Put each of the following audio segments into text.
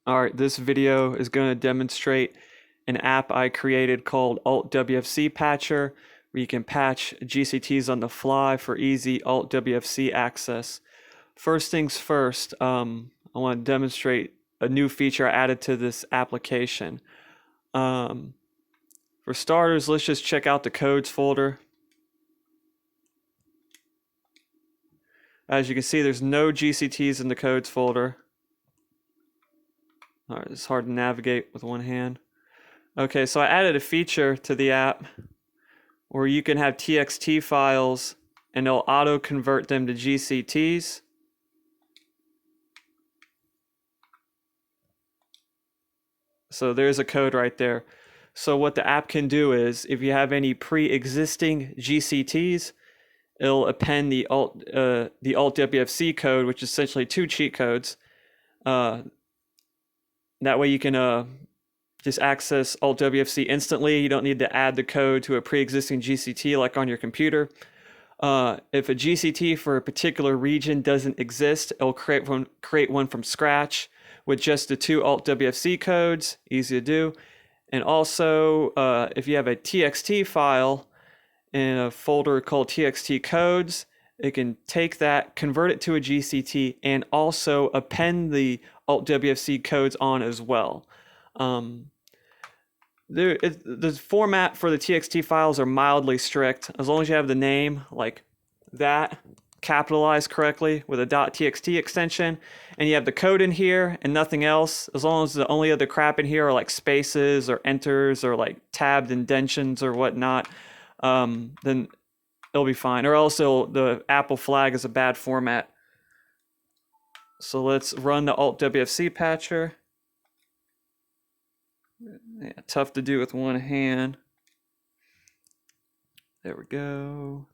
All right, this video is going to demonstrate an app I created called ALTWFC Patcher, where you can patch GCTs on the fly for easy ALTWFC access. First things first, I want to demonstrate a new feature I added to this application. For starters, let's just check out the codes folder. As you can see, there's no GCTs in the codes folder. All right, it's hard to navigate with one hand. Okay, so I added a feature to the app where you can have TXT files and it'll auto convert them to GCTs. So there's a code right there. So what the app can do is, if you have any pre-existing GCTs, it'll append the ALTWFC code, which is essentially two cheat codes. That way you can just access ALTWFC instantly. You don't need to add the code to a pre-existing GCT like on your computer. If a GCT for a particular region doesn't exist, it'll create one from scratch with just the two ALTWFC codes, easy to do. And also, if you have a TXT file in a folder called TXT codes, it can take that, convert it to a GCT, and also append the ALTWFC codes on as well. The format for the TXT files are mildly strict. As long as you have the name like that capitalized correctly with a .txt extension, and you have the code in here and nothing else, as long as the only other crap in here are like spaces or enters or like tabbed indentions or whatnot, then it'll be fine. Or else the app will flag as a bad format. So let's run the ALTWFC patcher. Yeah, tough to do with one hand. There we go.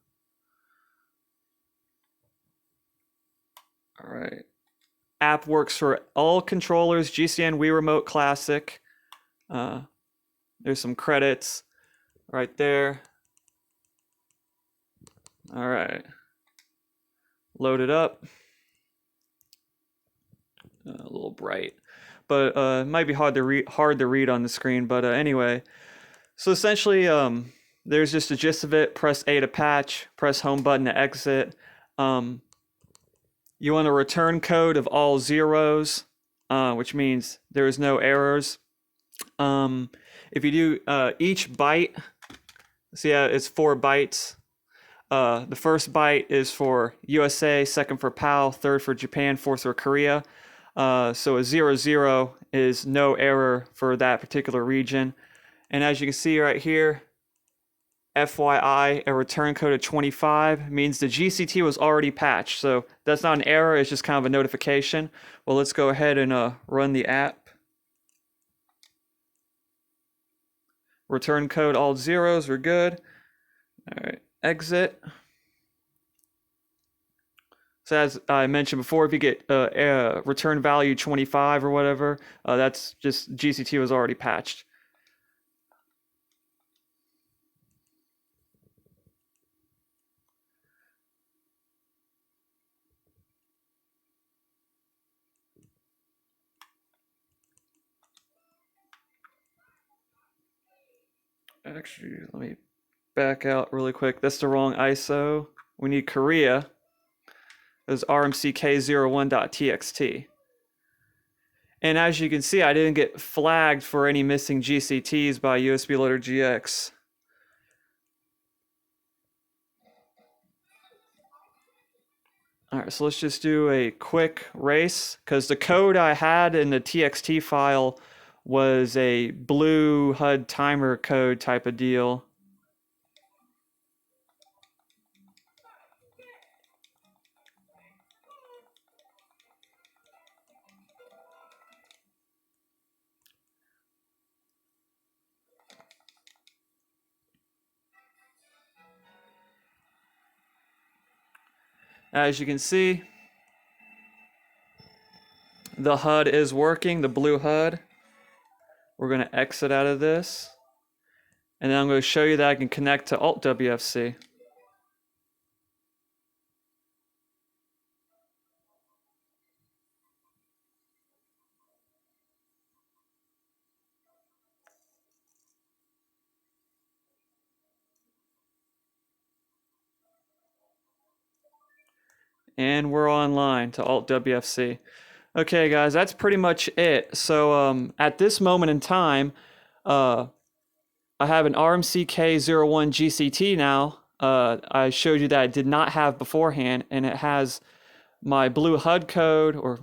All right. App works for all controllers, GCN, Wii Remote Classic. There's some credits right there. All right. Load it up. A little bright, but it might be hard to read on the screen. But anyway, so essentially, there's just a gist of it. Press A to patch. Press home button to exit. You want a return code of all zeros, which means there is no errors. If you do each byte, see how it's 4 bytes. The first byte is for USA, second for PAL, third for Japan, fourth for Korea. So a 00 is no error for that particular region. And as you can see right here, FYI, a return code of 25 means the GCT was already patched. So that's not an error, it's just kind of a notification. Well, let's go ahead and run the app. Return code all zeros, we're good. All right, exit. So as I mentioned before, if you get return value 25 or whatever, that's just GCT was already patched. Actually, let me back out really quick. That's the wrong ISO. We need Korea. Is rmck01.txt. And as you can see, I didn't get flagged for any missing GCTs by USB Loader GX. All right, so let's just do a quick race, because the code I had in the TXT file was a blue HUD timer code type of deal. As you can see, the HUD is working, the blue HUD. We're going to exit out of this. And then I'm going to show you that I can connect to ALTWFC. and we're online to ALTWFC. Okay, guys, that's pretty much it. So at this moment in time, I have an RMCK01 GCT now. I showed you that I did not have beforehand, and it has my blue HUD code, or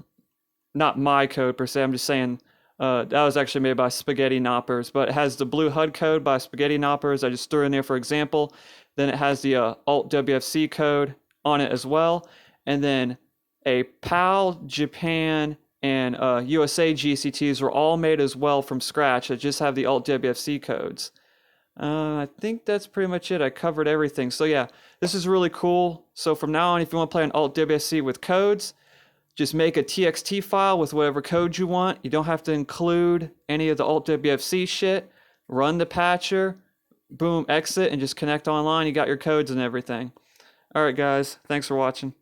not my code per se. I'm just saying that was actually made by Spaghetti Knoppers, but it has the blue HUD code by Spaghetti Knoppers. I just threw in there for example. Then it has the ALTWFC code on it as well, and then a PAL, Japan, and USA GCTs were all made as well from scratch. That just have the ALTWFC codes. I think that's pretty much it. I covered everything. So yeah, this is really cool. So from now on, if you want to play an ALTWFC with codes, just make a TXT file with whatever code you want. You don't have to include any of the ALTWFC shit. Run the patcher, boom, exit, and just connect online. You got your codes and everything. All right, guys. Thanks for watching.